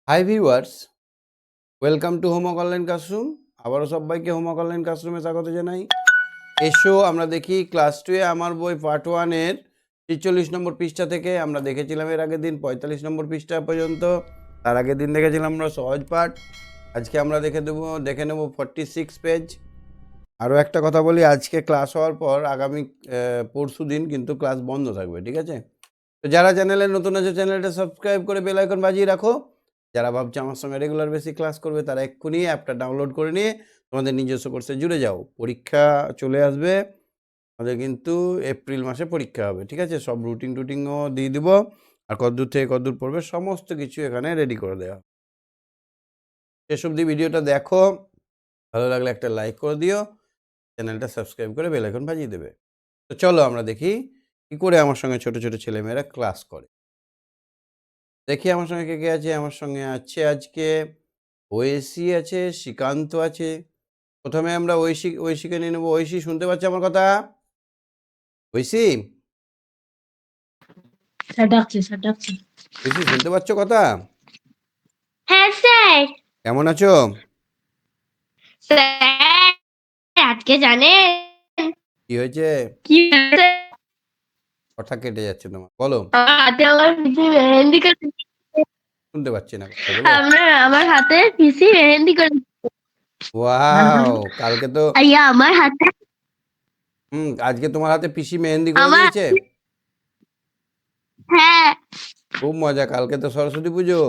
Hi viewers, welcome to homework online classroom. আবারও সবাইকে homework online ক্লাসরুমে স্বাগত জানাই। এসো আমরা দেখি ক্লাস 2-এ আমার বই পার্ট 1-এর ৪৩ নম্বর পৃষ্ঠা থেকে আমরা দেখেছিলাম এর আগের দিন ৪৫ নম্বর পৃষ্ঠা পর্যন্ত। তার আগের দিন দেখেছিলাম আমরা সহজ পাঠ। আজকে আমরা দেখে নেব 46 পেজ। আরও একটা কথা বলি, আজকে ক্লাস হওয়ার পর আগামী পরশু দিন কিন্তু ক্লাস বন্ধ থাকবে, ঠিক আছে? তো যারা চ্যানেলে নতুন আছে চ্যানেলটা সাবস্ক্রাইব করে বেল আইকন বাজিয়ে রাখো। যারা ভাবছে আমার সঙ্গে রেগুলার বেসিক ক্লাস করবে তারা এক্ষুনি অ্যাপটা ডাউনলোড করে নিয়ে তোমাদের নিজস্ব কোর্সে জুড়ে যাও। পরীক্ষা চলে আসবে, আমাদের কিন্তু এপ্রিল মাসে পরীক্ষা হবে, ঠিক আছে? সব রুটিনও দিয়ে দিব, আর কতদূর থেকে কতদূর পড়বে সমস্ত কিছু এখানে রেডি করে দেওয়া। শেষ অবধি ভিডিওটা দেখো, ভালো লাগলে একটা লাইক করে দিও, চ্যানেলটা সাবস্ক্রাইব করে বেল আইকন বাজিয়ে দেবে। তো চলো আমরা দেখি কী করে আমার সঙ্গে ছোট ছোট ছেলেমেয়েরা ক্লাস করে। দেখি আমার সঙ্গে কে কে আছে। আমার সঙ্গে আছে আজকে ঐশী আছে, শ্রীকান্ত আছে। প্রথমে আমরা ঐশীকে নিয়ে নেবো। ঐশী, শুনতে পাচ্ছ আমার কথা? ঐশী, ঐশী শুনতে পাচ্ছ কথা? হ্যাঁ স্যার। কেমন আছো? স্যার, আজকে জানেন কি হয়েছে? কি হয়েছে? কথা কেটে যাচ্ছে তোমার, বলো। আমার হাতে আমার পিসি মেহেন্দি করে শুনতে পাচ্ছি না কথাগুলো। আমার হাতে পিসি মেহেন্দি করে ওয়াও, কালকে তো আমার হাতে আজকে তোমার হাতে পিসি মেহেন্দি করে আমার দিয়েছে। হ্যাঁ খুব মজা। কালকে তো সরস্বতী পুজো।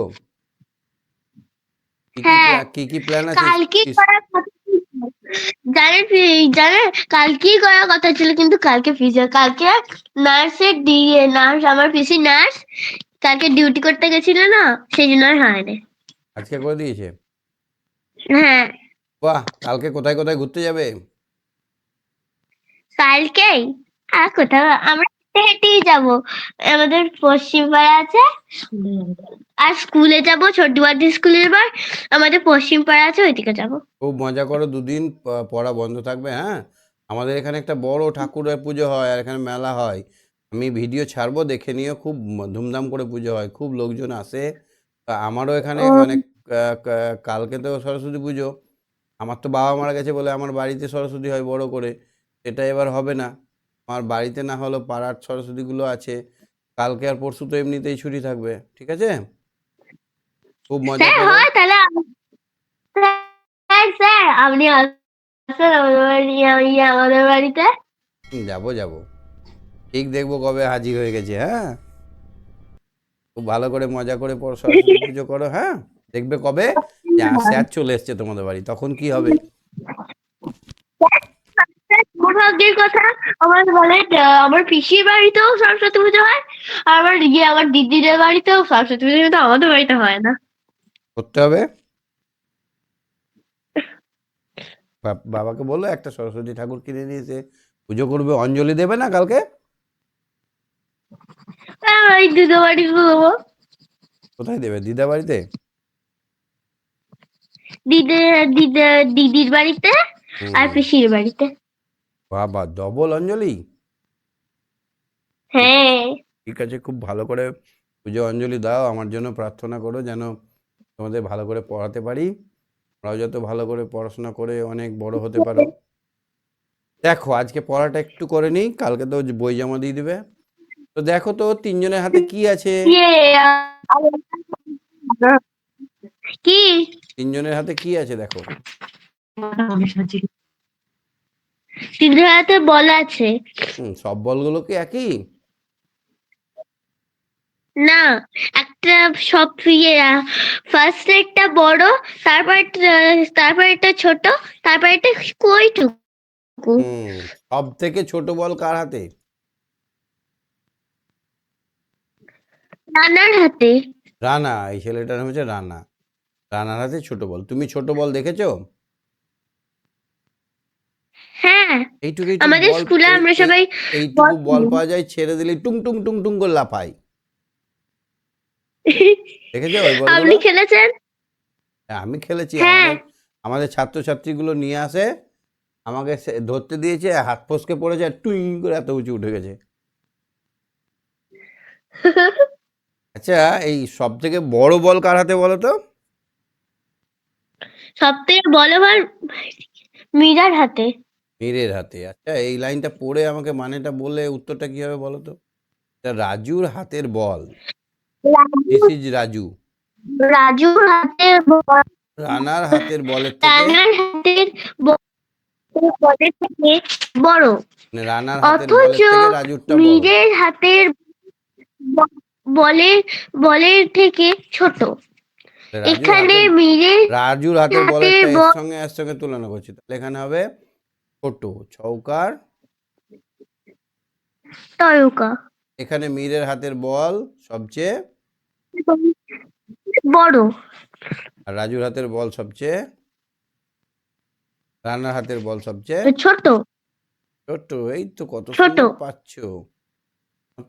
হ্যাঁ কি কি প্ল্যান আছে? কালকেই করার কথা ছিল। জানেন জানেন কালকেই করার কথা ছিল, কিন্তু কালকে কালকে নার্স, আমার পিসি নার্স কালকে ডিউটি করতে গেছিল না, সেই জন্য আর হয়নি। আজকে করে দিয়েছে। হ্যাঁ বাহ, কালকে কোথায় কোথায় ঘুরতে যাবে? কালকেই আর কোথাও আমরা হেঁটে হেঁটেই যাবো। আমাদের পশ্চিম পাড়া আছে, আর স্কুলে যাব, ছোটবাড়ি স্কুলে এবার আমাদের পশ্চিম পাড়া আছে, ওইদিকে যাব। খুব মজা করো, দুদিন পড়া বন্ধ থাকবে, হ্যাঁ? আমাদের এখানে একটা বড় ঠাকুরের পুজো হয় আর এখানে মেলা হয়। আমি ভিডিও ছাড়বো, দেখে নিও। খুব ধুমধাম করে পুজো হয়, খুব লোকজন আসে। তা আমারও এখানে ও মানে কালকে তো সরস্বতী পুজো। আমার তো বাবা মারা গেছে বলে আমার বাড়িতে সরস্বতী হয় বড় করে, সেটা এবার হবে না। আমার বাড়িতে না হলেও পাড়ার সরস্বতীগুলো আছে। কালকে আর পরশু তো এমনিতেই ছুটি থাকবে, ঠিক আছে? খুব মজা স্যার করো। হয় তাহলে স্যার স্যার আপনি আসেন আমাদের বাড়িতে। যাবো যাবো, ঠিক দেখবো কবে হাজির হয়ে গেছে, হ্যাঁ? খুব ভালো করে মজা করে সরস্বতী পুজো করো, হ্যাঁ? দেখবে কবে যে স্যার চলে এসছে তোমাদের বাড়ি, তখন কি হবে? সৌভাগ্যের কথা, আমার বলে আমার পিসির বাড়িতেও সরস্বতী পুজো হয়, আর আমার দিদিদের বাড়িতেও সরস্বতী পুজো, কিন্তু আমাদের বাড়িতে হয় না। করতে হবে। বাবাকে বলো একটা সরস্বতী ঠাকুর কিনে নিয়ে এসে পুজো করবে। অঞ্জলি দেবে না কালকে? ওই দিদির বাড়িতে দেবো। কোথায় দেবে? দিদা বাড়িতে? দিদি দিদি দিদির বাড়িতে আর হুম, পিসির বাড়িতে। বাবা, ডবল অঞ্জলি। ঠিক আছে, হ্যাঁ ঠিক আছে, খুব ভালো করে পুজো অঞ্জলি দাও। আমার জন্য প্রার্থনা করো যেন তোমাদের ভালো করে পড়াতে পারি, তোমরাও যত ভালো করে পড়াশোনা করে অনেক বড় হতে পারো। দেখো আজকে পড়াটা একটু করে নিই, কালকে তো বই জমা দিয়ে দিবে। তো দেখো তো তিনজনের হাতে কি আছে? কি তিনজনের হাতে কি আছে দেখো। দিদির হাতে বল আছে। সব বলগুলো কি একই? না, একটা সব ফার্স্ট একটা বড়, তারপর একটা ছোট, তারপর একটা কইটুকু। সব থেকে ছোট বল কার হাতে? নানার হাতে। রানা, এই ছেলেটার নাম হচ্ছে রানা। রানার হাতে ছোট বল। তুমি ছোট বল দেখেছো? হ্যাঁ, এইটুকু এইটুকু আমাদের বল, স্কুলে আমরা সবাই এইটুকু বল বল খেলি। পাওয়া যায়, ছেড়ে দিলে টুং টুং টুং টুং করে লাফায়। দেখেছো ওই বলগুলো? আপনি খেলেছেন? হ্যাঁ, আমি খেলেছি। হ্যাঁ। আমাদের আমাদের ছাত্রছাত্রীগুলো নিয়ে আসে, আমাকে ধরতে দিয়েছে, হাত ফসকে পড়েছে, টুই করে এত উঁচু উঠে গেছে। আচ্ছা, এই সব থেকে বড় বল কার হাতে বলো তো? সব থেকে বড় বল মীরার হাতে। মীরের হাতে। আচ্ছা, এই লাইনটা পড়ে আমাকে মানেটা বলে উত্তরটা কি হবে বলো তো? এটা রাজুর হাতের বল। This is Raju. রাজুর হাতের বল রানার হাতের বলের থেকে, রানার হাতের বলের থেকে বড়, মানে রানার হাতের অথচ বলের থেকে রাজুরটা বড়। মীরের হাতের বলের বলের থেকে ছোট। রাজুর এখানে হাতের মীরের রাজুর হাতের হাতের বলেরটা এর সঙ্গে তুলনা করছি, তাহলে এখানে হবে ছোট চৌকার। তয়কা এখানে মীরের হাতের বল সবচেয়ে, বড়, আর রাজুর হাতের বল সবচেয়ে, রানার হাতের বল সবচেয়ে ছোট ছোট। এই তো কত ছোট। সুন্দর পাচ্ছো।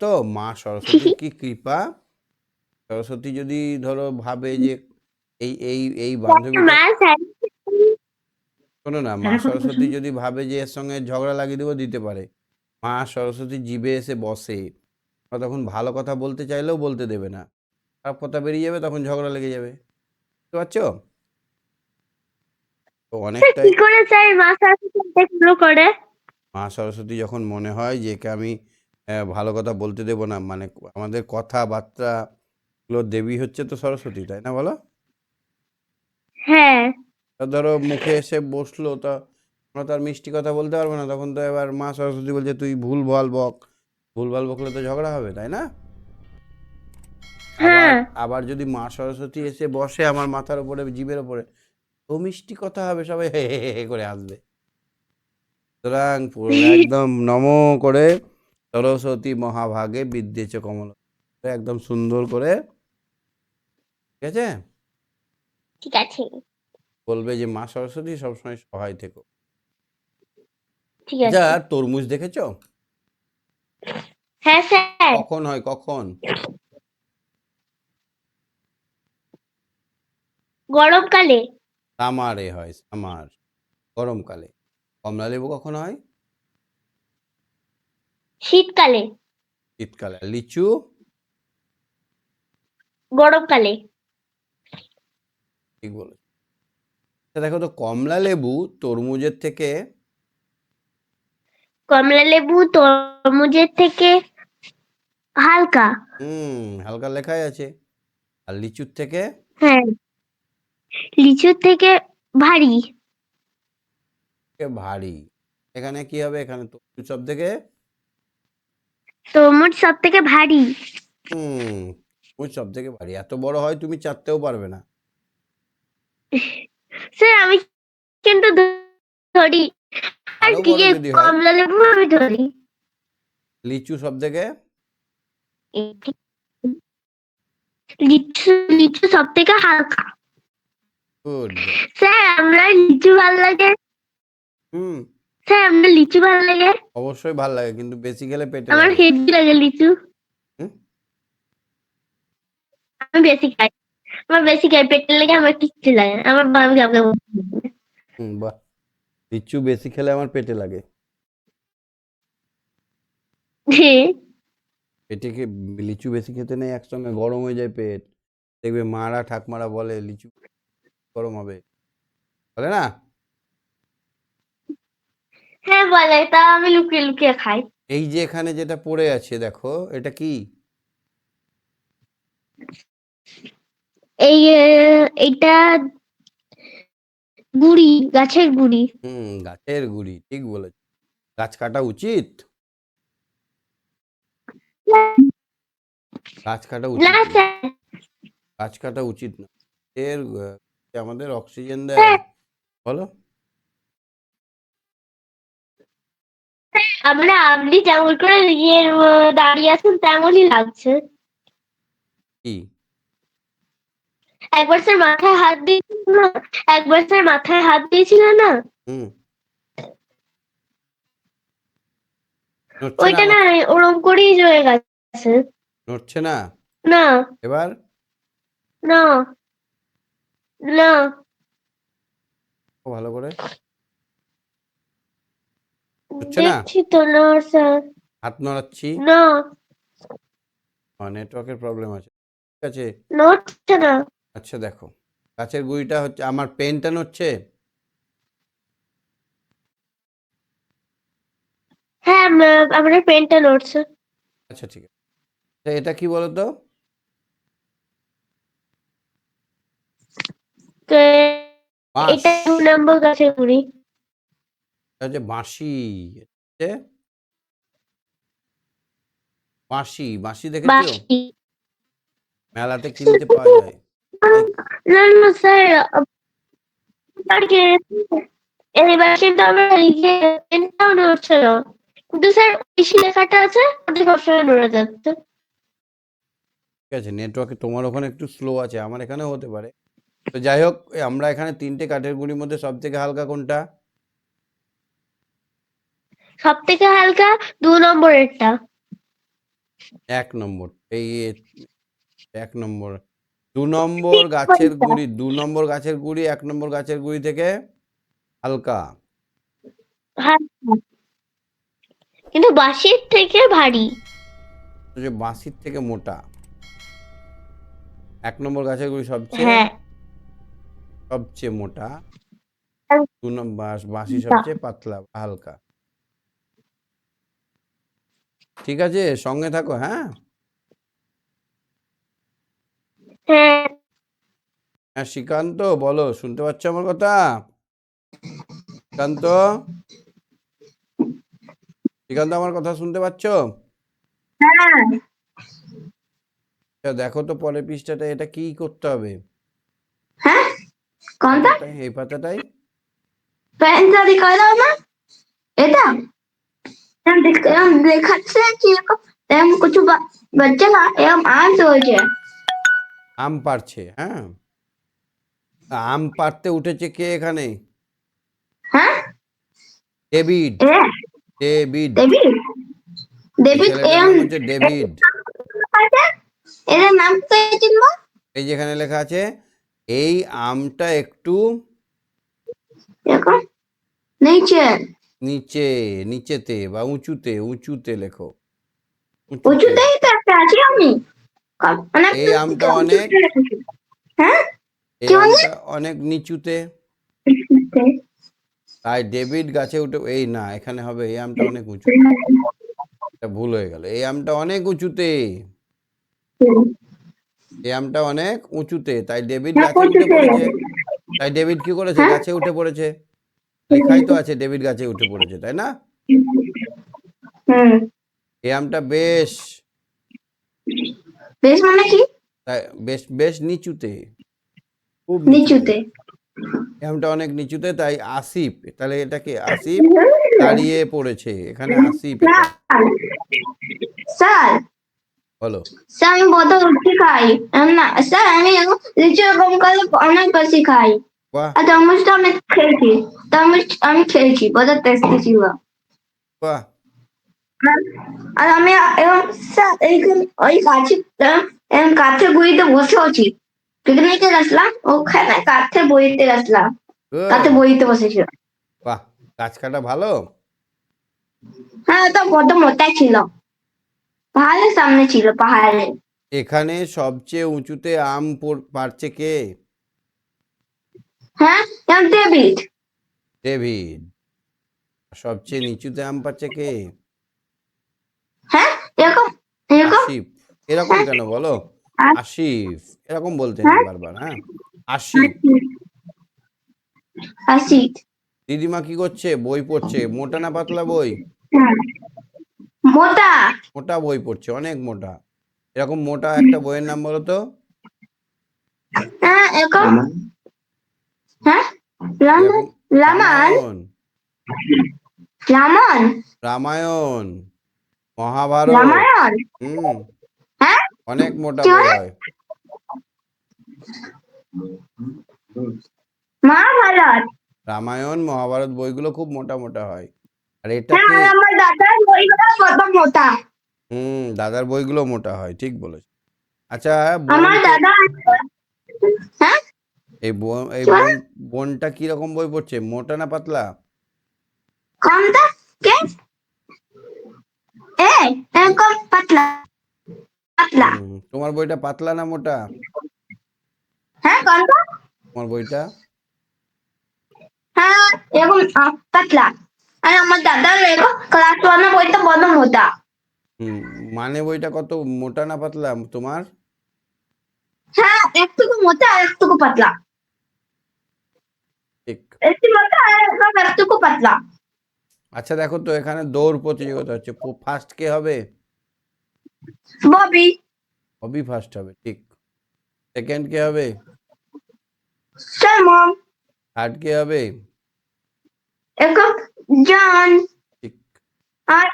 তো মা সরস্বতীর কি কৃপা। সরস্বতী যদি ধরো ভাবে যে এই এই এই বান্ধবীটা, শোনো না, মা সরস্বতী যদি ভাবে যে এর সঙ্গে ঝগড়া লাগিয়ে দেবো, দিতে পারে। মা সরস্বতী জিভে এসে বসে, তখন ভালো কথা বলতে চাইলেও বলতে দেবে না, খারাপ কথা বেরিয়ে যাবে, তখন ঝগড়া লেগে যাবে। বুঝতে পারছো? তো অনেকটাই কি করে চাই মা সরস্বতী এগুলো করে? মা সরস্বতী যখন মনে হয় যে একে আমি ভালো কথা বলতে দেবো না, মানে আমাদের কথাবার্তা গুলো দেবী হচ্ছে তো সরস্বতী, তাই না বলো? হ্যাঁ, তা ধরো মুখে এসে বসলো, তা আমরা তো আর মিষ্টি কথা বলতে পারবো না, তখন তো এবার মা সরস্বতী বলছে তুই ভুলভাল বক, ভুলভাল বকলে তো ঝগড়া হবে, তাই না? আবার হ্যাঁ। আবার যদি মা সরস্বতী এসে বসে আমার মাথার উপরে, জিভের উপরে, ও মিষ্টি কথা হবে, সবাই হে হে হে হে করে আসবে। সুতরাং পুরো একদম নম করে সরস্বতী মহাভাগে বিদ্যেচ কমল, একদম সুন্দর করে, ঠিক আছে, ঠিক আছে, বলবে যে মা সরস্বতী সবসময় সহায় থেকো। ঠিক আচ্ছা, আছে। তরমুজ দেখেছো? হ্যাঁ স্যার। কখন হয়, কখন? গরমকালে। সামারে হয়, সামার, গরমকালে। কমলা লেবু কখন হয়? শীতকালে। শীতকালে। আর লিচু? গরমকালে। ঠিক বলেছো। আচ্ছা, দেখো তো, কমলা লেবু তরমুজের থেকে, কমলা লেবু তরমুজের থেকে হালকা। হালকা লেখাই আছে। আর লিচুর থেকে হ্যাঁ, লিচুর থেকে ভারী। ভারী। এখানে কি হবে? এখানে তরমুজ সব থেকে, তরমুজ সব থেকে ভারী। তরমুজ সব থেকে ভারী। এত বড় হয় তুমি চাটতেও পারবে না। স্যার আমি কিন্তু ধরি, আর আরো কি বড় যে যদি হয়, কমলা লেবু আমি ধরি। লিচু সব থেকে, লিচু লিচু সব থেকে হালকা। Good boy. স্যার আমরা লিচু ভাল লাগে। হুম, স্যার আমরা লিচু ভাল লাগে। অবশ্যই ভাল লাগে, কিন্তু বেশি খেলে পেটে আমার লাগে। হেভি লাগে লিচু। হুম, আমি বেশি খাই। আমার বেশি খাই, পেটের লেগে আমার কিচ্ছু লাগে না। আমার আমি কাউকে বাহ, লিচু বেশি খেলে আমার পেটে লাগে। পেটে লিচু বেশি খেতে নেই, একসঙ্গে গরম হয়ে যায় পেট। দেখবে মারা ঠাকমারা বলে লিচু গরম হবে, বলে না? হ্যাঁ বলে, তা আমি লুকিয়ে লুকিয়ে খাই। এই যে এখানে যেটা পড়ে আছে দেখো, এটা কি? এই এইটা গুড়ি, গাছের গুড়ি। গাছের গুড়ি, ঠিক বলেছ। গাছ কাটা উচিত? গাছ কাটা না উচিত না, স্যার। গাছ কাটা উচিত না। এর আমাদের অক্সিজেন দেয়, স্যার বলো। আমরা আপনি যেমন করে ইয়ে দাঁড়িয়ে আছেন তেমনই লাগছে। কি? একবার স্যার মাথায় হাত দিয়েছিল না, একবার স্যার মাথায় হাত দিয়েছিল না, হুম, নড়ছে না ওইটা না মাথা? ওরম করেই রয়ে গেছে। নড়ছে না? না, এবার না, না। ভালো করে, নড়ছে না? দেখছি তো না স্যার। হাত নড়াচ্ছি, না। নেটওয়ার্কের প্রবলেম আছে। ঠিক আছে, নড়ছে না। আচ্ছা দেখো গাছের গুঁড়িটা হচ্ছে, আমার পেনটা নড়ছে। হ্যাঁ, আমার পেনটা নড়ছে। আচ্ছা ঠিক আছে, তা এটা কি বলতো? তো বাঁশ, এটা 2 নম্বর গাছের গুড়ি। এটা হচ্ছে বাঁশি। হচ্ছে বাঁশি, বাঁশি দেখেছো বাঁশি। মেলাতে কিনতে পাওয়া যায়। তাই না না স্যার, এবার কিন্তু আমরা লিখে পেনটাও নড়ছে না, কিন্তু স্যার বেশি লেখাটা আছে ওটা সবসময় নড়ে যাচ্ছে। ঠিক আছে, নেটওয়ার্কে তোমার ওখানে একটু স্লো আছে, আমার এখানেও হতে পারে। তো যাই হোক, আমরা এখানে 3টে কাঠের গুঁড়ির মধ্যে সব থেকে হালকা কোনটা? সব থেকে হালকা 2 নম্বরেরটা। 1 নম্বর। এই 1 নম্বর, 2 নম্বর গাছের গুঁড়ি, 2 নম্বর গাছের গুঁড়ি 1 নম্বর গাছের গুঁড়ি থেকে হালকা, হালকা, কিন্তু বাঁশির থেকে ভারী। যে বাঁশির থেকে মোটা। 1 নম্বর গাছের গুঁড়ি সবচেয়ে হ্যাঁ, সবচেয়ে মোটা, 2 নম্বর বাঁশি সবচেয়ে পাতলা হালকা। ঠিক আছে, সঙ্গে থাকো, হ্যাঁ। হ্যাঁ, হ্যাঁ শ্রীকান্ত বলো, শুনতে পাচ্ছ আমার কথা? শ্রীকান্ত, শ্রীকান্ত আমার কথা শুনতে পাচ্ছ? হ্যাঁ। আচ্ছা, দেখো তো পরের পৃষ্ঠাটা, এটা কি করতে হবে? হ্যাঁ, কোনটা? পাতাটাই, এই পাতাটাই। পেনটা দিখাই দাও না। এটা এরকম দেখাচ্ছে কি এরকম কিছু বাচ্চা না এরকম আনতে হয়েছে। আম পাড়ছে, হ্যাঁ। আম পাড়তে উঠেছে কে এখানে? হ্যাঁ, ডেভিড, এ ডেভিড। ডেভিড। এই ডেভিড ছেলেটার এম নাম হচ্ছে ডেভিড। এর নাম কি ছিল? এই যেখানে লেখা আছে, এই আমটা একটু দেখো নিচে। নিচে, নিচেতে বা উঁচুতে, উঁচুতে লেখো, উঁচুতে। উঁচুতেই তো একটা আছি আমি। অনেক এই আমটা অনেক, হ্যাঁ, এই কি অনেক? আমটা অনেক নিচুতে, তাই ডেভিড গাছে উঠে, এই না এখানে হবে এই আমটা অনেক উঁচুতে, এটা ভুল হয়ে গেল। এই আমটা অনেক উঁচুতে, এই আমটা অনেক উঁচুতে, তাই ডেভিড গাছে উঠে পড়েছে। তাই ডেভিড কি করেছে? হ্যাঁ, গাছে উঠে পড়েছে। লেখাই তো আছে ডেভিড গাছে উঠে পড়েছে, তাই না? হুম। এই আমটা বেশ, বেশ মানে কি? তাই বেশ বেশ নিচুতে, খুব নিচুতে। নিচুতে। এই আমটা অনেক নিচুতে, তাই আসিফ, তাহলে এটা কি? আসিফ দাঁড়িয়ে পড়েছে, এখানে আসিফ এটা। স্যার, বলো। স্যার আমি বোতল রুটি খাই। না স্যার, আমি লিচু এরকম করে অনেক বেশি খাই। বাহ, আর তরমুজটা অনেক খেয়েছি। তরমুজ আমি খেয়েছি, বোতল টেস্টি ছিল। বাহ। আর আমি এবং স্যার এইখানে ওই গাছে কাঠের গুঁড়িতে বসে আছি। পিকনিকে গেছিলাম, ওখানে কাঠের বইতে গেছিলাম। কাঠের গুড, বইতে বসেছিল। বাহ। গাছ কাটা ভালো। হ্যাঁ, ওটা বড্ড মোটা ছিল। পাহাড়ের সামনে ছিল, পাহাড়ে। এখানে সবচেয়ে উঁচুতে আম পাড়ছে কে? হ্যাঁ, ডেভিড। ডেভিড। সবচেয়ে নিচুতে আম পাড়ছে কে? হ্যাঁ, এরকম এরকম। আসিফ। এরকম হ্যাঁ, কেন বলো? আর আসিফ, এরকম বলতে নেই হ্যাঁ, বারবার, হ্যাঁ। আসিফ। হাসি। দিদিমা কি করছে? বই পড়ছে। মোটা না পাতলা বই? হ্যাঁ, মোটা। মোটা বই পড়ছে, অনেক মোটা। এরকম মোটা একটা বইয়ের নাম বলো তো। হ্যাঁ, এরকম। হ্যাঁ, এরকম রামান। রামায়ণ, রামান। রামায়ণ, মহাভারত। রামায়ণ। হুম, হ্যাঁ, অনেক মোটা কি বই বলে? হয়। মহাভারত। রামায়ণ মহাভারত বইগুলো খুব মোটা মোটা হয়। আর হ্যাঁ, এটাকে, আর আমার দাদার বইগুলো কত মোটা। দাদার বইগুলো মোটা হয়, ঠিক বলেছ। আচ্ছা, আমার বোনকে, দাদা। হ্যাঁ, এই কি বলে? বোনটা কিরকম বই পড়ছে, মোটা না পাতলা? কোনটা? কে? এরকম পাতলা। পাতলা। তোমার বইটা পাতলা না মোটা? হ্যাঁ কোনটা? তোমার বইটা হ্যাঁ এরকম পাতলা। আর আমার দাদার এরকম ক্লাস ওয়ানের বইটা বড় মোটা। মানে বইটা কত মোটা না পাতলা তোমার? হ্যাঁ একটুকু মোটা আর একটুকু পাতলা। ঠিক। একটু মোটা আর একটুকু পাতলা। আচ্ছা দেখো তো এখানে দৌড় প্রতিযোগিতা হচ্ছে, ফার্স্ট কে হবে? ববি। ববি ফার্স্ট হবে, ঠিক। সেকেন্ড কে হবে? সালমন। থার্ড কে হবে? এরকম জন। ঠিক। আর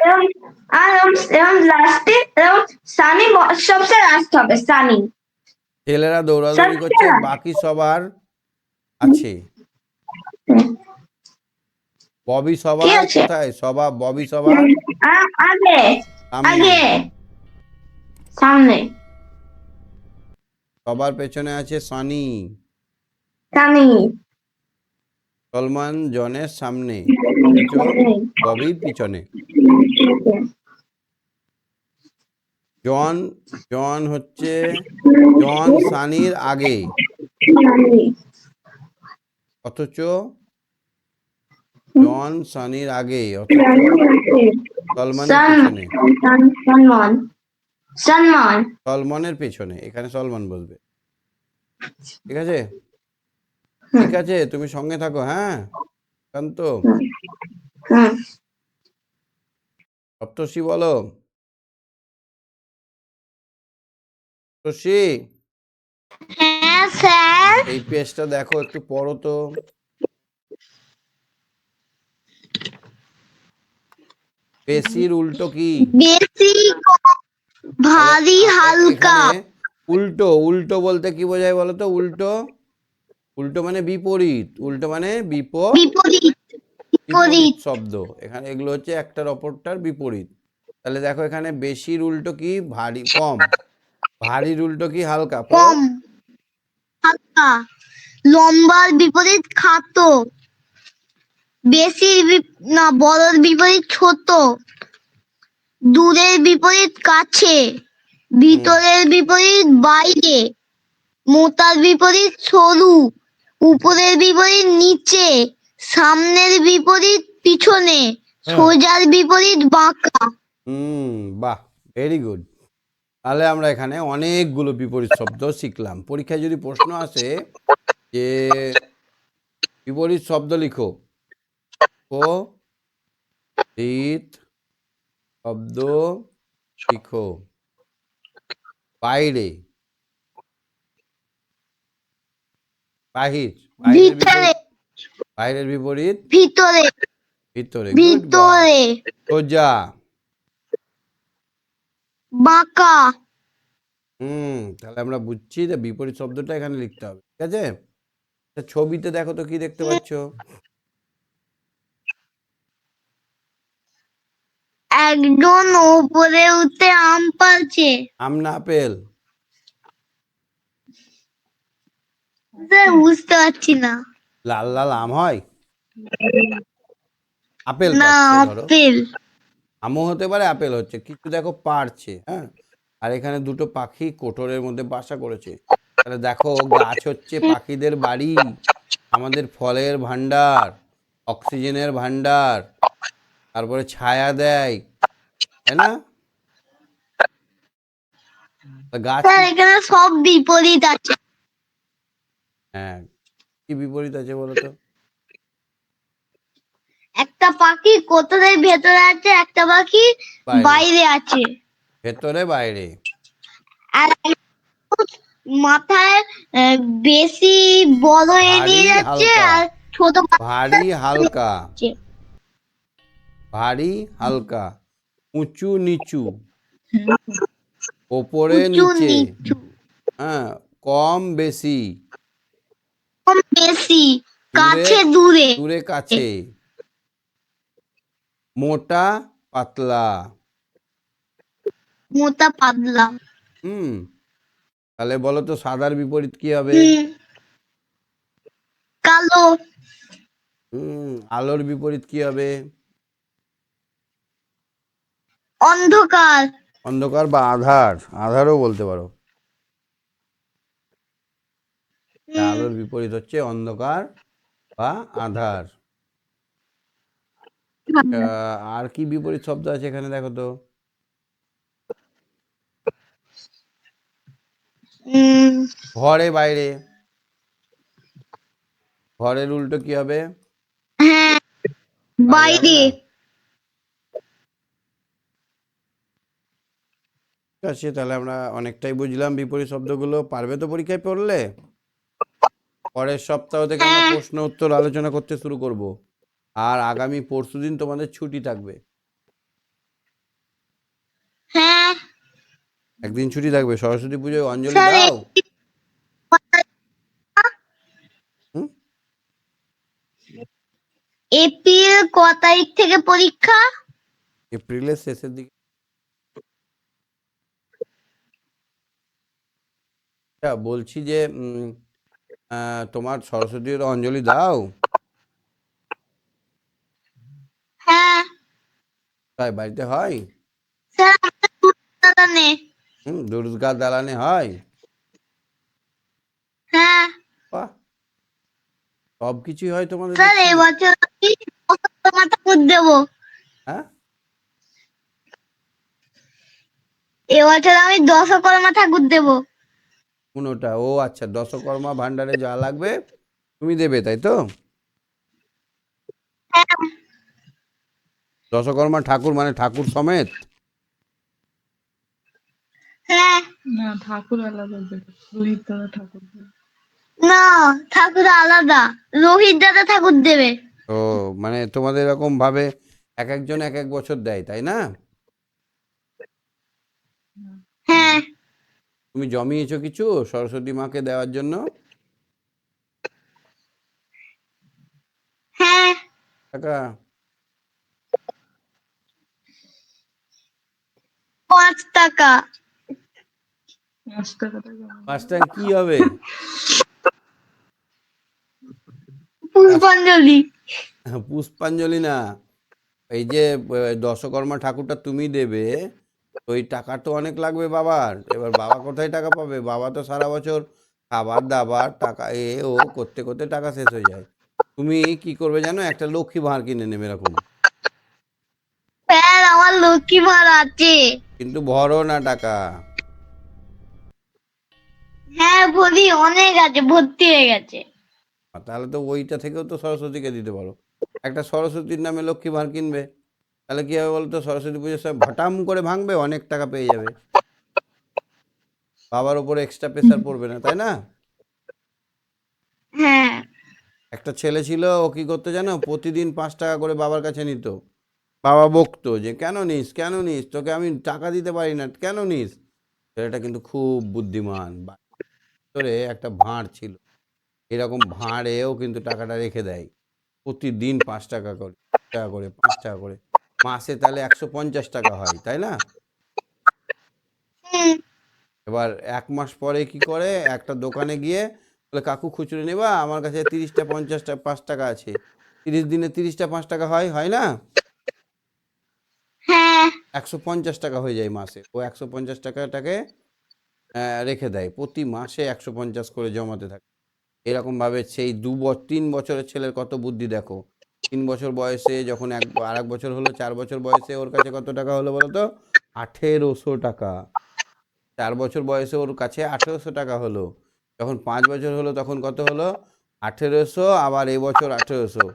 এরকম লাস্টে এরকম সানি সবচেয়ে লাস্ট হবে সানি। ছেলেরা দৌড়াদৌড়ি সবচেয়ে করছে, last। বাকি সবার আছে। ববি কি সবার আছে? কোথায়? ববি সবার আগে সামনে। আগে সামনে। সবার পেছনে আছে সানি। সানি। সলমান জনের সামনে, বুঝেছো? ববির পিছনে। জন জন হচ্ছে জন সানির আগে, অথচ জন সানির আগে, অথচ সলমানের পেছনে। সলমান। সলমান। সলমনের পেছনে, এখানে সলমান বলবে। ঠিক আছে, ঠিক আছে, তুমি সঙ্গে থাকো, হ্যাঁ শান্ত। সপ্তর্ষি বলো। সপ্তর্ষি, হ্যাঁ স্যার। এই পেজটা দেখো, একটু পড়ো তো। বেশির উল্টো কি? বেশি তাহলে ভারী হালকা। এখানে উল্টো, উল্টো বলতে কি বোঝায় বলো তো? উল্টো, উল্টো মানে বিপরীত, উল্টো মানে বিপরীত। বিপরীত বিপরীত। শব্দ। এখানে এগুলো হচ্ছে একটার অপরটার বিপরীত। তাহলে দেখো এখানে বেশির উল্টো কি? ভারী, কম। ভারীর উল্টো কি? হালকা। পড়ো। কম। হালকা। লম্বার বিপরীত খাটো। বেশি না, বড়র বিপরীত ছোট। দূরের বিপরীত কাছে। ভিতরের বিপরীত বাইরে। মোটার বিপরীত সরু। উপরের বিপরীত নিচে। সামনের বিপরীত পিছনে। হ্যাঁ। সোজার বিপরীত বাঁকা। বাহ, ভেরি গুড। তাহলে আমরা এখানে অনেকগুলো বিপরীত শব্দ শিখলাম। পরীক্ষায় যদি প্রশ্ন আসে যে বিপরীত শব্দ লিখো, ও শব্দ লিখো। বাইরে, বাহির, বাইরের ভিতরে। বিপরীত, বাইরের বিপরীত ভিতরে। ভিতরে। Good boy. ভিতরে। সোজা। বাঁকা। তাহলে আমরা বুঝছি যে বিপরীত শব্দটা এখানে লিখতে হবে, ঠিক আছে? ছবিতে দেখো তো কি দেখতে পাচ্ছ? একজন উপরে উঠে আম পাড়ছে। আম না আপেল? স্যার বুঝতে পারছি না। লাল লাল আম হয়? আপেল না, পাচ্ছে ধরো, আপেল। আমও হতে পারে, আপেল হচ্ছে, কিছু দেখো পারছে, হ্যাঁ। আর এখানে দুটো পাখি কোটরের মধ্যে বাসা করেছে। তাহলে দেখো গাছ হচ্ছে পাখিদের বাড়ি, আমাদের ফলের ভান্ডার, অক্সিজেনের ভান্ডার, তারপরে ছায়া দেয়, তাই না? তা গাছ স্যার কি? এখানে সব বিপরীত আছে। হ্যাঁ, কি বিপরীত আছে বলো তো? একটা পাখি কোটরের ভেতরে আছে, একটা পাখি বাইরে। বাইরে আছে। ভেতরে বাইরে। আর মাথায় বেশি বড় এ ভারী নিয়ে যাচ্ছে হালকা। আর ছোট ভারী হালকা। যাচ্ছে। ভারী হালকা। উঁচু নিচু। ওপরে উঁচু নিচে। নিচু। হ্যাঁ। কম বেশি। কম বেশি। দূরে কাছে দূরে। দূরে কাছে। মোটা পাতলা। মোটা পাতলা। হুম তাহলে বলো তো সাদার বিপরীত কি হবে? কালো। আলোর বিপরীত কি হবে? অন্ধকার। অন্ধকার বা আধার, আধারও বলতে পারো। আলোর বিপরীত হচ্ছে অন্ধকার বা আধার। আর কি বিপরীত শব্দ আছে এখানে দেখো তো? ঘরে বাইরে। ঘরের উল্টো কি হবে? হ্যাঁ, বাইরে হবে বাইরে। না? ঠিক আছে, তাহলে আমরা অনেকটাই বুঝলাম বিপরীত শব্দগুলো। পারবে তো পরীক্ষায় পড়লে? পরের সপ্তাহ থেকে আমরা হ্যাঁ, প্রশ্ন উত্তর আলোচনা করতে শুরু করব। আর আগামী পরশুদিন তোমাদের ছুটি থাকবে। হ্যাঁ। একদিন ছুটি থাকবে, সরস্বতী পুজোয় অঞ্জলি স্যার, দাও। হুম? এপ্রিল ক তারিখ থেকে পরীক্ষা? এপ্রিলের শেষের দিকে। বলছি যে তোমার সরস্বতীর অঞ্জলি দাও? হ্যাঁ তাই বাড়িতে হয়? স্যার, আমাদের দালানে। দুর্গা দালানে হয়? হ্যাঁ বাহ, সব কিছুই হয় তোমাদের স্যার, দেখছি। এবছর আমি 10 ঠাকুর দেবো। হ্যাঁ, এবছর আমি 10 ঠাকুর দেবো। কোনোটা? ও আচ্ছা, দশকর্মা ভান্ডারে যা লাগবে তুমি দেবে, তাই তো? হ্যাঁ দশকর্মা ঠাকুর মানে ঠাকুর সমেত? হ্যাঁ। না, ঠাকুর আলাদা দেবে, রোহিত দাদা ঠাকুর দেবে। না, ঠাকুর আলাদা। রোহিত দাদা ঠাকুর দেবে। ও, মানে তোমাদের এরকম ভাবে এক একজন এক এক বছর দেয়, তাই না? হ্যাঁ তুমি জমিয়েছো কিছু সরস্বতী মাকে দেওয়ার জন্য? হ্যাঁ। টাকা? 5 টাকা। 5 টাকাটা জমা দেবে। 5 টাকা কি হবে? পুষ্পাঞ্জলি। পুষ্পাঞ্জলি না, এই যে দশকর্মা ঠাকুরটা তুমি দেবে, ওই টাকা তো অনেক লাগবে বাবার। এবার বাবা কোথায় টাকা পাবে? বাবা তো সারা বছর খাবার দাবার টাকা ও করতে করতে টাকা শেষ হয়ে যায়। তুমি কি করবে জানো? একটা লক্ষ্মী ভাঁড় কিনে নেবে এরকম, স্যার, আমার লক্ষ্মী ভাঁড় আছে। কিন্তু ভরো না টাকা। হ্যাঁ, অনেক আছে, ভর্তি হয়ে গেছে। তাহলে তো ওইটা থেকেও তো সরস্বতীকে দিতে পারো। একটা সরস্বতীর নামে লক্ষ্মী ভাঁড় কিনবে, তাহলে কি হবে বলতো? সরস্বতী পুজোর সময় ভটাম করে ভাঙবে, অনেক টাকা পেয়ে যাবে। বাবার উপরে এক্সট্রা প্রেশার পড়বে না, তাই না? হ্যাঁ একটা ছেলে ছিল, ও কি করতো জানো? প্রতিদিন 5 টাকা করে বাবার কাছে নিত। বাবা বকতো যে কেন নিস, কেন নিস, তোকে আমি টাকা দিতে পারি না, কেন নিস? ছেলেটা কিন্তু খুব বুদ্ধিমান। ভিতরে একটা ভাঁড় ছিল, এরকম ভাঁড়েও কিন্তু টাকাটা রেখে দেয়। প্রতিদিন 5 টাকা করে, 5 টাকা করে, 5 টাকা করে, মাসে তাহলে 150 টাকা হয়, তাই না? হুম, এবার 1 মাস পরে কি করে, একটা দোকানে গিয়ে বলে, কাকু খুচরো নেবা? আমার কাছে 30টা 50টা 5 টাকা আছে। 30 দিনে 30টা 5 টাকা হয়, হয় না? হ্যাঁ 150 টাকা হয়ে যায় মাসে। ও 150 টাকাটাকে রেখে দেয়, প্রতি মাসে 150 করে জমাতে থাকে। এরকমভাবে সেই 3 বছরের ছেলের কত বুদ্ধি দেখো। 3 বছর বয়সে যখন আর এক বছর হলো, 4 বছর বয়সে ওর কাছে কত টাকা হলো বলো তো? 1800 টাকা। 4 বছর বয়সে ওর কাছে 1800 টাকা হলো। যখন 5 বছর হলো তখন কত হলো? 1800, আবার এবছর 1800,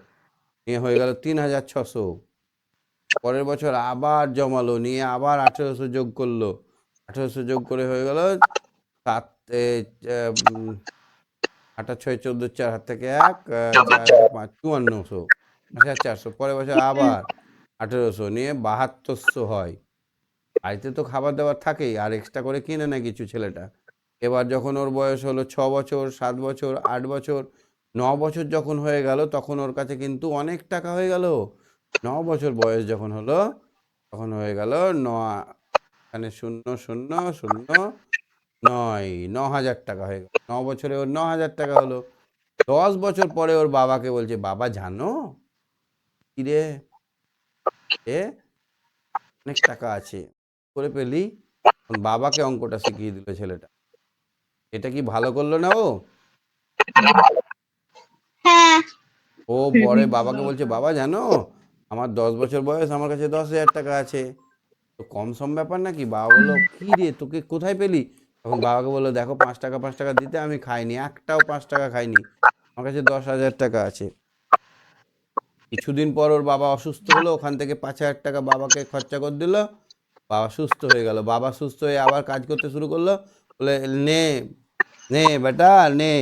নিয়ে হয়ে গেল 3600। পরের বছর আবার জমালো, নিয়ে আবার 1800 যোগ করলো। 1800 যোগ করে হয়ে গেল 7, 8 6 14, 4 হাত থেকে 1, 4 1 5, 5400, 5400। পরের বছর আবার 1800, নিয়ে 7200 হয়। বাড়িতে তো খাবার দাবার থাকেই, আর এক্সট্রা করে কিনে না কিছু ছেলেটা। এবার যখন ওর বয়স হলো 6 বছর, 7 বছর, 8 বছর, 9 বছর যখন হয়ে গেল, তখন ওর কাছে কিন্তু অনেক টাকা হয়ে গেল। 9 বছর বয়স যখন হলো, তখন হয়ে গেল এখানে 0009, 9,000 টাকা হয়ে গেল। 9 বছরে ওর 9,000 টাকা হলো। 10 বছর পরে ওর বাবাকে বলছে, বাবা জানো কি রে, এ অনেক টাকা আছে। করে পেলি? তখন বাবাকে অঙ্কটা শিখিয়ে দিল ছেলেটা। এটা কি ভালো করলো না ও? হ্যাঁ। ও পরে বাবাকে বলছে, বাবা জানো আমার 10 বছর বয়স, আমার কাছে 10,000 টাকা আছে, তো কম সম ব্যাপার নাকি? বাবা বললো, কি রে তোকে কোথায় পেলি? তখন বাবাকে বললো, দেখো 5 টাকা 5 টাকা দিতে আমি খাইনি, একটাও 5 টাকা খাইনি, আমার কাছে 10,000 টাকা আছে। কিছুদিন পর ওর বাবা অসুস্থ হলো, ওখান থেকে 5,000 টাকা বাবাকে খরচা করে দিল, বাবা সুস্থ হয়ে গেল। বাবা সুস্থ হয়ে আবার কাজ করতে শুরু করলো, বলে নে নে বেটা নে,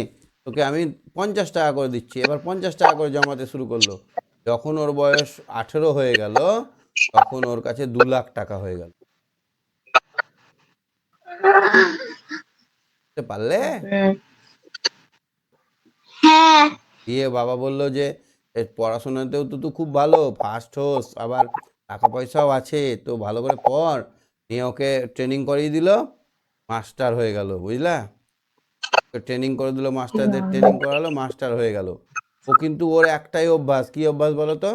তোকে আমি 50 টাকা করে দিচ্ছি। এবার 50 টাকা করে জমাতে শুরু করলো। যখন ওর বয়স 18 হয়ে গেল, তখন ওর কাছে 2 লাখ টাকা হয়ে গেল। বুঝতে পারলে? হ্যাঁ। দিয়ে বাবা বলল যে পড়াশোনাতেও তো তুই খুব ভালো, ফার্স্ট হোস, আবার টাকা পয়সাও আছে, তো ভালো করে পড়। নিয়ে ওকে ট্রেনিং করিয়ে দিল, মাস্টার হয়ে গেল, বুঝলা? ট্রেনিং করে দিল, মাস্টারদের ট্রেনিং করালো, মাস্টার হয়ে গেল। ও কিন্তু ওর একটাই অভ্যাস, কি অভ্যাস বলো তো?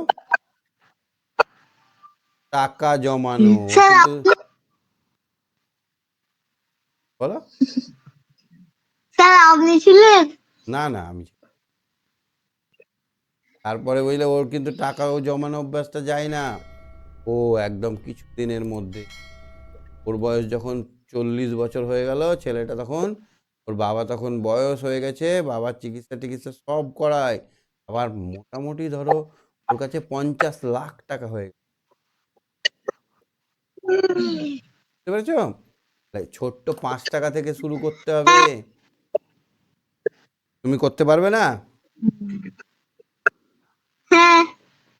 টাকা জমানো। ও স্যার কিন্তু, বলো। স্যার আপনি ছিলেন? না না, আমি তারপরে বুঝলে ওর কিন্তু টাকাও জমানো অভ্যাসটা যায় না। ও একদম কিছুদিনের মধ্যে, ওর বয়স যখন 40 বছর হয়ে গেল, ছেলেটা তখন, ওর বাবা তখন বয়স হয়ে গেছে, বাবার চিকিৎসা টিকিৎসা সব করায়, আবার মোটামুটি ধরো ওর কাছে 50 লাখ টাকা হয়ে গেছে। বুঝতে পেরেছো? তাই ছোট্ট 5 টাকা থেকে শুরু করতে হবে। তুমি করতে পারবে না? হ্যাঁ।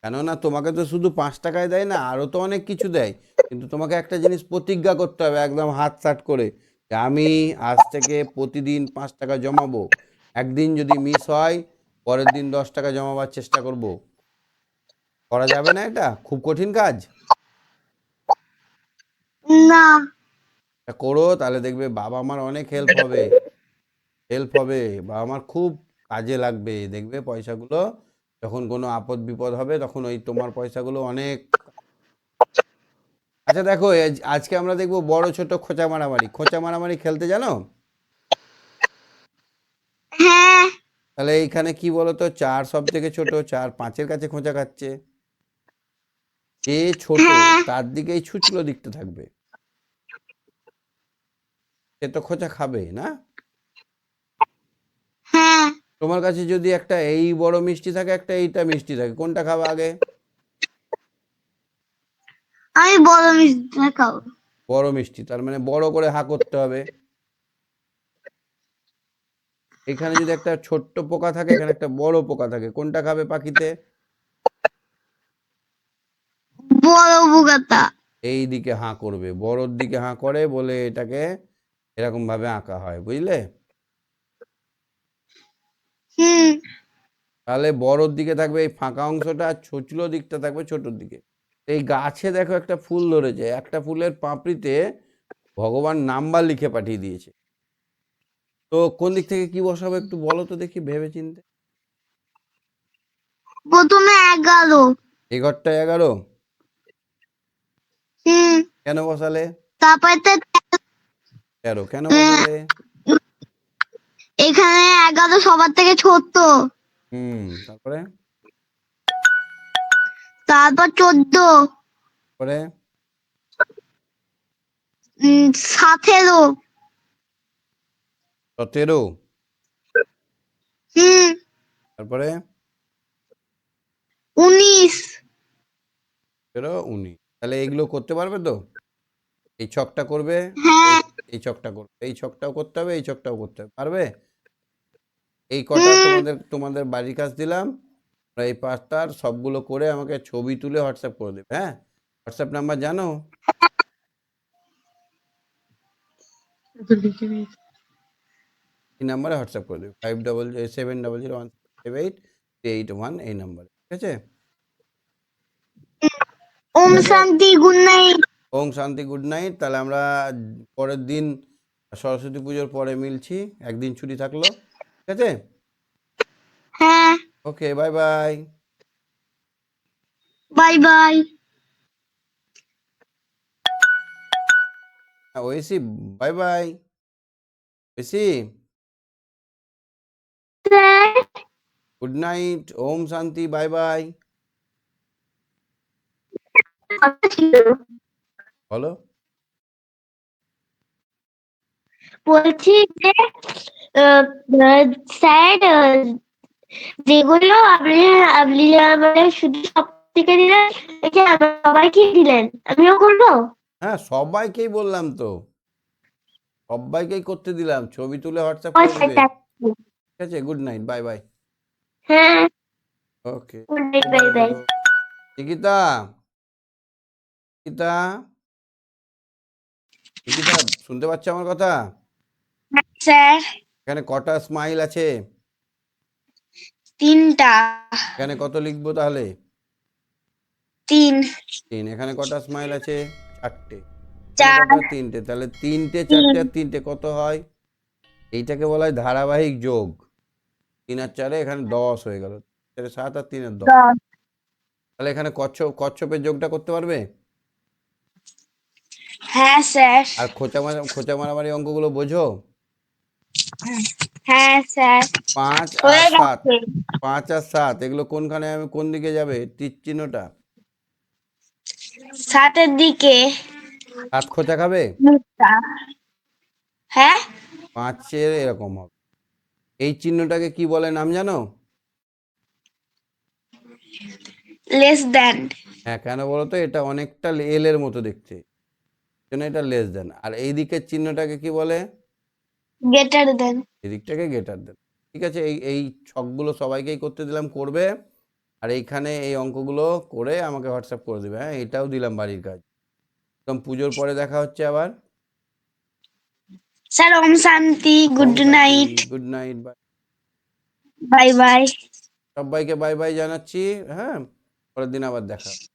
কেননা তোমাকে তো শুধু 5 টাকায় দেয় না, আরও তো অনেক কিছু দেয়। কিন্তু তোমাকে একটা জিনিস প্রতিজ্ঞা করতে হবে, একদম হাত সাট করে, যে আমি আজ থেকে প্রতিদিন 5 টাকা জমাবো। একদিন যদি মিস হয়, পরের দিন 10 টাকা জমাবার চেষ্টা করব। করা যাবে না? এটা খুব কঠিন কাজ। না। এটা করো, তাহলে দেখবে বাবা মার অনেক হেল্প হবে, হেল্প হবে, বাবা মার খুব কাজে লাগবে। দেখবে পয়সাগুলো যখন কোনো আপদ বিপদ হবে, তখন ওই তোমার পয়সাগুলো অনেক। আচ্ছা দেখো, আজকে আমরা দেখবো বড় ছোট খোঁচা মারামারি। খোঁচা মারামারি খেলতে জানো? হ্যাঁ। তাহলে এইখানে কি বলতো, 4 সব থেকে ছোট, 4 5-এর কাছে খোঁচা খাচ্ছে। যে ছোট, হ্যাঁ। তার দিকেই ছুচলো দিকটা থাকবে, সে তো খোঁচা খাবে না? হ্যাঁ। তোমার কাছে যদি একটা এই বড় মিষ্টি থাকে, একটা এইটা মিষ্টি থাকে, কোনটা খাবে আগে? আমি বড় মিষ্টি খাবো। বড় মিষ্টি, তার মানে বড় করে হা করতে হবে। এখানে যদি একটা ছোট্ট পোকা থাকে, এখানে একটা বড় পোকা থাকে, কোনটা খাবে পাখিতে? বড় বুগাতা। এই দিকে হাঁ করবে, বড়র দিকে হাঁ করে বলে এটাকে এরকম ভাবে আঁকা হয়, বুঝলে? হুম। তাহলে বড়র দিকে থাকবে এই ফাঁকা অংশটা, আর ছোচলো দিকটা থাকবে ছোটোর দিকে। এই গাছে দেখো একটা ফুল ধরেছে, একটা ফুলের পাপড়িতে ভগবান নাম্বার লিখে পাঠিয়ে দিয়েছে। তো কোন দিক থেকে কি বসাবো একটু বলো তো দেখি ভেবে চিনতে। প্রথমে 11। এই ঘরটা 11? হুম। কেন বসালে? তারপরে 13 কেন উম, বসালে? এখানে 11 সবার থেকে ছোট। তারপরে? তারপর 14। পরে? 17। 17? হুম। তারপরে? 19। 13 19, তাহলে এইগুলো করতে পারবে তো? এই ছকটা করবে, এই হ্যাঁ। এই ছকটা করবে, এই ছকটাও করতে হবে, এই ছকটাও করতে হবে, পারবে? এই কটা হুম। তোমাদের তোমাদের বাড়ির কাজ দিলাম। এই পাঁচটার সবগুলো করে আমাকে ছবি তুলে হোয়াটসঅ্যাপ করে দেবে, হ্যাঁ? হোয়াটসঅ্যাপ নাম্বার জানো? লিখে নিয়েছি। এই নাম্বারে হোয়াটসঅ্যাপ করে দেবে, 5007001588 এই নাম্বারে, ঠিক আছে? ওম ঠিক আছে, শান্তি, গুড নাইট। ওম শান্তি, গুড নাইট। তাহলে আমরা পরের দিন সরস্বতী পুজোর পরে মিলছি, একদিন ছুটি থাকলো, ঠিক আছে? হ্যাঁ। Okay, bye bye. Bye bye. Aishi bye bye. Aishi sir good night, ওম শান্তি, বাই বাই। কথা ছিল বলো। বলছি যে আহ, আহ, স্যার যেগুলো আপনি আপনি মানে শুধু সব থেকে দিলেন এটা আমার সবাইকে দিলেন আমিও করবো। হ্যাঁ, সবাইকেই বললাম তো, সবাইকেই করতে দিলাম, ছবি তুলে হোয়াটসঅ্যাপ করে আচ্ছা দিবে। আচ্ছা। ঠিক আছে, গুড নাইট, বাই বাই। হ্যাঁ okay. Good night bye bye. Nikita, Nikita, Nikita, শুনতে পাচ্ছ আমার কথা? স্যার এখানে কটা স্মাইল আছে? 3টা। এখানে কত লিখবো তাহলে? 3 3। এখানে কটা স্মাইল আছে? 4টে। এখানে 4 কটা? 3টে। তাহলে 3টে 4টে আর 3টে কত হয়? এইটাকে বলা হয় ধারাবাহিক যোগ। 3 আর 4 এখানে 10 হয়ে গেল। 4 7 আর 3 আর 10। 10। তাহলে এখানে কচ্ছপের যোগটা করতে পারবে? হ্যাঁ স্যার। আর খোঁচা মারামারি অঙ্কগুলো বোঝো? হ্যাঁ স্যার 5 আর হয়ে 7, গেছে। 5 আর 7 এগুলো কোনখানে, আমি কোন দিকে যাবে তীর চিহ্নটা? 7-এর দিকে 7 খোঁচা খাবে, মুখটা। হ্যাঁ 5-এর এরকম হবে। এই চিহ্নটাকে কি বলে নাম জানো? Less than. হ্যাঁ, কেন বলো তো? এটা অনেকটা এল এর মতো দেখতে, জন্য এটা লেস দেন। আর এই দিকের চিহ্নটাকে কি বলে? Greater than. এদিকটাকে গ্রেটার দেন। ঠিক আছে, এই এই ছকগুলো সবাইকেই করতে দিলাম, করবে। আর এইখানে এই অঙ্কগুলো করে আমাকে হোয়াটসঅ্যাপ করে দেবে। হ্যাঁ, এটাও দিলাম বাড়ির কাজ। একদম পুজোর পরে দেখা হচ্ছে আবার। Sir Om Shanti Om good Shanti, night good night, bye. Bye bye. সবাইকে বাই বাই জানাচ্ছি। হ্যাঁ, পরের দিন আবার দেখা হবে।